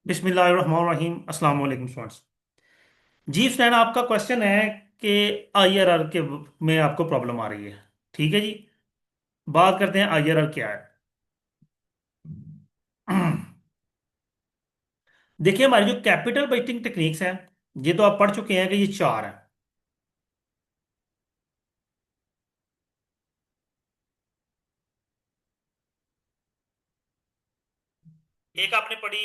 बिस्मिल्लाहिर्रहमानिर्रहीम। अस्सलाम वालेकुम स्टूडेंट्स। जी फ्रेंड, आपका क्वेश्चन है कि आईआरआर के में आपको प्रॉब्लम आ रही है। ठीक है जी, बात करते हैं आईआरआर क्या है। देखिए, हमारी जो कैपिटल बजटिंग टेक्निक्स हैं, ये तो आप पढ़ चुके हैं कि ये चार हैं। एक आपने पढ़ी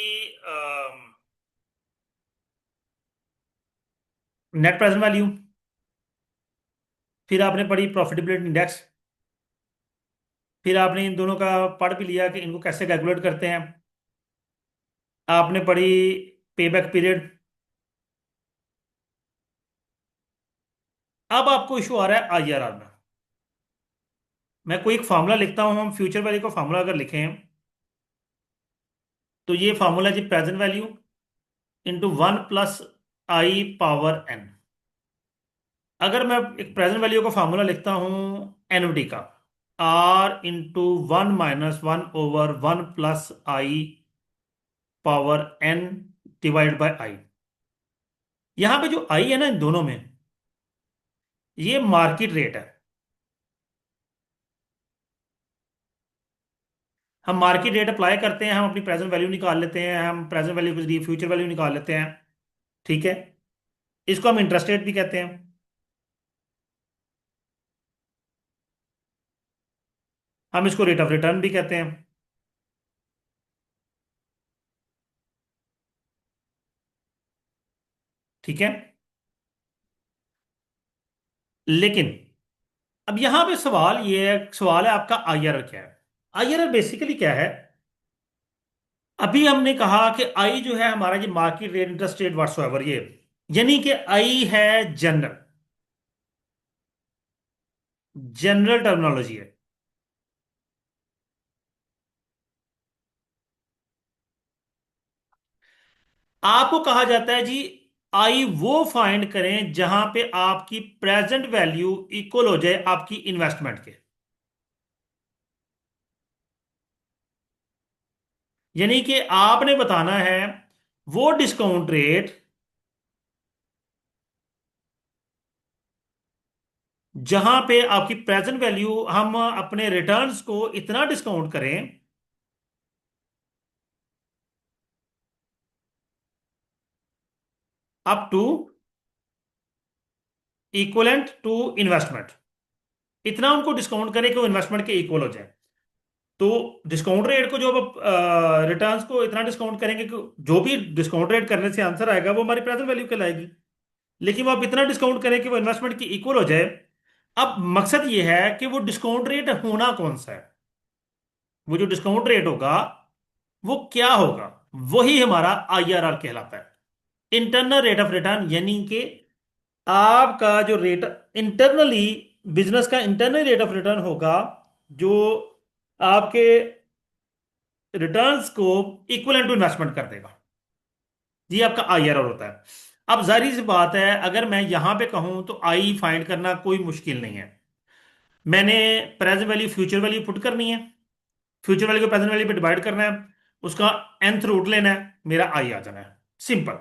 नेट प्रेजेंट वैल्यू, फिर आपने पढ़ी प्रॉफिटेबिलिटी इंडेक्स, फिर आपने इन दोनों का पढ़ भी लिया कि इनको कैसे कैलकुलेट करते हैं। आपने पढ़ी पे बैक पीरियड। अब आपको इशू आ रहा है आईआरआर में। मैं कोई एक फार्मूला लिखता हूं, हम फ्यूचर वैल्यू का फार्मूला अगर लिखें तो ये फार्मूला जी प्रेजेंट वैल्यू इंटू 1 + i⁻n। अगर मैं एक प्रेजेंट वैल्यू का फार्मूला लिखता हूं एनुटी का, r × 1 - 1 / 1 + i⁻n डिवाइड बाय आई। यहां पे जो आई है ना, इन दोनों में ये मार्केट रेट है। हम मार्केट रेट अप्लाई करते हैं, हम अपनी प्रेजेंट वैल्यू निकाल लेते हैं, हम प्रेजेंट वैल्यू के जरिए फ्यूचर वैल्यू निकाल लेते हैं। ठीक है, इसको हम इंटरेस्ट रेट भी कहते हैं। हम इसको रेट ऑफ रिटर्न भी कहते हैं। ठीक है, लेकिन अब यहां पे सवाल है आपका आईआरआर क्या है। आईआरआर बेसिकली क्या है? अभी हमने कहा कि आई जो है हमारा, ये market rate, interest rate, whatsoever, ये यानी कि आई है जनरल, जनरल टर्मिनोलॉजी है। आपको कहा जाता है जी, आई वो फाइंड करें जहां पे आपकी प्रेजेंट वैल्यू इक्वल हो जाए आपकी इन्वेस्टमेंट के। यानी कि आपने बताना है वो डिस्काउंट रेट जहां पे आपकी प्रेजेंट वैल्यू, हम अपने रिटर्न्स को इतना डिस्काउंट करें up to equivalent to investment. इतना उनको डिस्काउंट करें कि वो इन्वेस्टमेंट के इक्वल हो जाए। तो डिस्काउंट रेट को, जो अब रिटर्न्स को इतना डिस्काउंट करेंगे कि जो भी डिस्काउंट रेट करने से आंसर आएगा वो हमारी प्रेजेंट वैल्यू कहलाएगी। लेकिन वो आप इतना डिस्काउंट करें कि वो इन्वेस्टमेंट की इक्वल हो जाए। अब मकसद ये है कि वो डिस्काउंट रेट होना कौन सा है, वो जो डिस्काउंट रेट होगा वो क्या होगा, वही हमारा आईआरआर कहलाता है। इंटरनल रेट ऑफ रिटर्न, यानी कि आपका जो रेट इंटरनली, बिजनेस का इंटरनल रेट ऑफ रिटर्न होगा, जो आपके रिटर्न्स को इक्वल टू इन्वेस्टमेंट कर देगा। ये आपका आईआरआर होता है। अब जाहिर सी बात है, अगर मैं यहां पे कहूं तो आई फाइंड करना कोई मुश्किल नहीं है। मैंने present value future value put करनी है, फ्यूचर वैल्यू को प्रेजेंट वैल्यू पे डिवाइड करना है, उसका nth रूट लेना है, मेरा आई आ जाना है। सिंपल।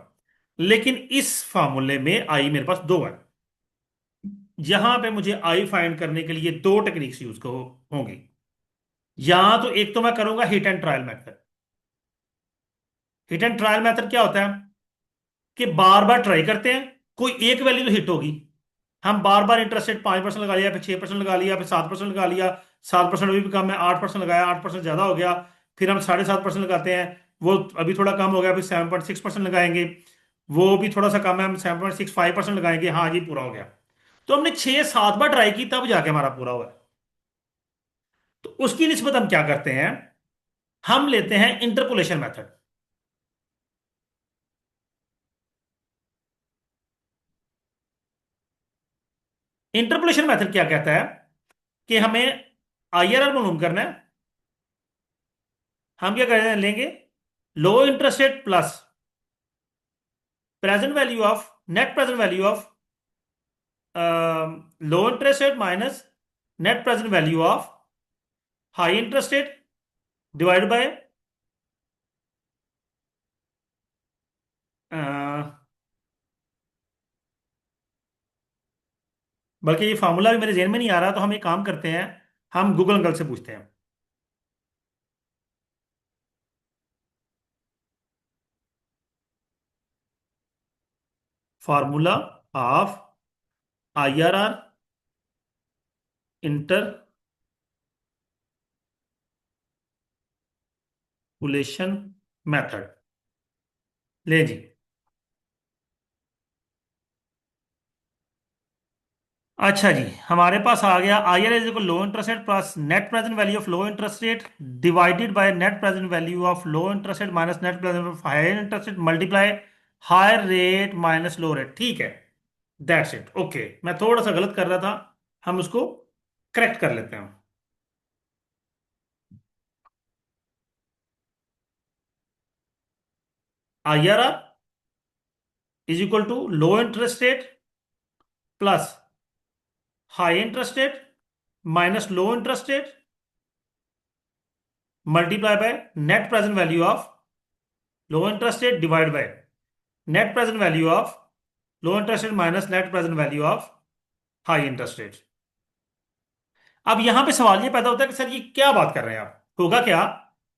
लेकिन इस फार्मूले में आई मेरे पास दो है। यहां पे मुझे आई फाइंड करने के लिए दो टेक्निक्स यूज को होंगी। यहां तो एक तो मैं करूंगा hit and trial method. Hit and trial method क्या होता है कि बार बार ट्राई करते हैं, कोई एक वैल्यू तो हिट होगी। हम बार बार इंटरेस्ट रेट 5% लगा लिया, फिर 6% लगा लिया, फिर 7% लगा लिया। 7% अभी भी कम है, 8% लगाया, 8% ज्यादा हो गया। फिर हम 7.5% लगाते हैं, वो अभी थोड़ा कम हो गया, फिर 7.6% लगाएंगे। वो भी थोड़ा सा कम है, हम 7.65% लगाएंगे। हाँ जी, पूरा हो गया। तो हमने 6-7 बार ट्राई की, तब जाके हमारा पूरा हुआ है। तो उसकी निस्बत हम क्या करते हैं, हम लेते हैं इंटरपोलेशन मेथड। इंटरपोलेशन मेथड क्या कहता है कि हमें आईआरआर मालूम करना है। हम क्या करें, लेंगे लो interest rate plus present value of, net present value of, low interest rate minus net present value of high interest rate divide bye बल्कि ये फार्मूला भी मेरे जेहन में नहीं आ रहा, तो हम एक काम करते हैं, हम गूगल अंकल से पूछते हैं। Formula of IRR interpolation method. ले जी। अच्छा जी, हमारे पास आ गया IR is equal low interest rate plus net present value of low interest rate divided by net present value of low interest rate minus net present of higher interest rate multiply higher rate minus low rate. ठीक है, that's it. Okay, मैं थोड़ा सा गलत कर रहा था, हम उसको करेक्ट कर लेते हैं। IRR is equal to low interest rate plus high interest rate minus low interest rate multiply by net present value of low interest rate divide by net present value of low interest rate minus net present value of high interest rate. अब यहां पे सवाल ये पैदा होता है कि sir ये क्या बात कर रहे हैं आप, होगा क्या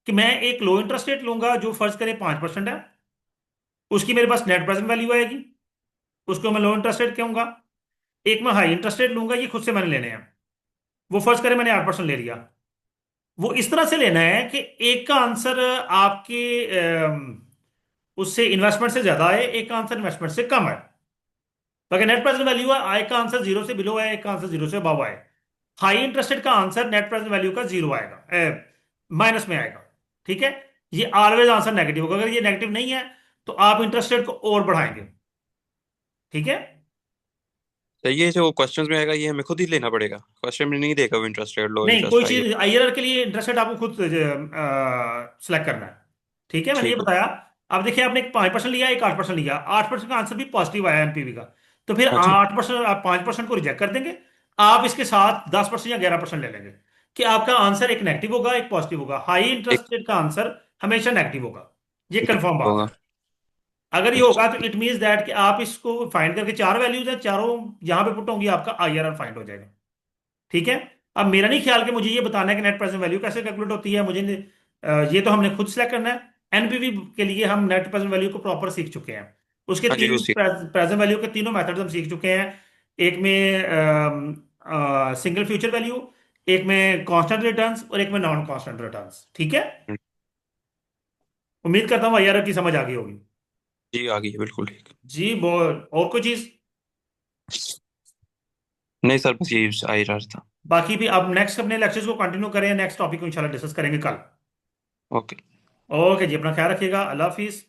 कि मैं एक लो इंटरेस्ट रेट लूंगा जो फर्ज करें 5% है, उसकी मेरे पास नेट प्रेजेंट वैल्यू आएगी, उसको मैं लो इंटरेस्ट रेट कहूंगा। एक मैं हाई इंटरेस्ट रेट लूंगा, ये खुद से मैंने लेने हैं, वो फर्ज करें मैंने 8% ले लिया। वो इस तरह से लेना है कि एक का आंसर आपके उससे इन्वेस्टमेंट से ज्यादा है, एक का आंसर इन्वेस्टमेंट से कम है। तो अगर नेट प्रेजेंट वैल्यू है, आई का आंसर जीरो से बिलो है, एक का आंसर जीरो से अबव है। हाई इंटरेस्टेड का आंसर नेट प्रेजेंट वैल्यू का जीरो आएगा, माइनस में आएगा। ठीक है, ये ऑलवेज आंसर नेगेटिव होगा। अगर ये नेगेटिव नहीं है तो आप इंटरेस्ट रेट को और बढ़ाएंगे। ठीक है। तो ये जो क्वेश्चंस में आएगा ये हमें खुद ही लेना पड़ेगा, क्वेश्चन में नहीं देगा वो इंटरेस्ट रेट, लो नहीं, इंटरेस्ट कोई हाई। चीज IRR के लिए इंटरेस्ट रेट आपको खुद सिलेक्ट करना है। ठीक है, मैंने ये ठीक है। बताया। अब देखिए, आपने एक 5% लिया, एक 8% लिया, 8% का आंसर भी पॉजिटिव आया NPV का। तो फिर हाँ जी। 8%, आप 5% को रिजेक्ट कर देंगे, आप इसके साथ 10% या 11% ले लेंगे, कि आपका आंसर एक नेगेटिव होगा एक पॉजिटिव होगा। हाई एक इंटरेस्ट रेट का आंसर हमेशा नेगेटिव होगा, ये कंफर्म बात है। होगा। अगर ये अच्छा। होगा तो इट मीन्स दैट कि आप इसको फाइंड करके, चार वैल्यूज है, चारों यहां पे पुट होंगी, आपका IRR फाइंड हो जाएगा। ठीक है। अब मेरा नहीं ख्याल कि मुझे ये बताना है कि नेट प्रेजेंट वैल्यू कैसे कैलकुलेट होती है, ये तो हमने खुद सेलेक्ट करना है। NPV के लिए हम नेट प्रेजेंट वैल्यू को प्रॉपर सीख चुके हैं, उसके हाँ जी तीन उसी। प्रेजेंट वैल्यू के तीनों मेथड्स हम सीख चुके हैं। एक में सिंगल फ्यूचर वैल्यू, एक में कांस्टेंट रिटर्न्स और एक में नॉन कांस्टेंट रिटर्न्स। ठीक है। उम्मीद करता हूँ IRR की समझ आ गई होगी। जी आ गई है बिल्कुल ठीक। जी, बहुत और कोई चीज? नहीं सर, बस यही आ ही रहा था। बाकी भी अब नेक्स्ट अपने लेक्चर्स को कंटिन्यू करें, नेक्स्ट टॉपिक को इंशाल्लाह डिस्कस करेंगे कल। ओके। ओके जी, अपना ख्याल रखिएगा, अल्लाह हाफिज।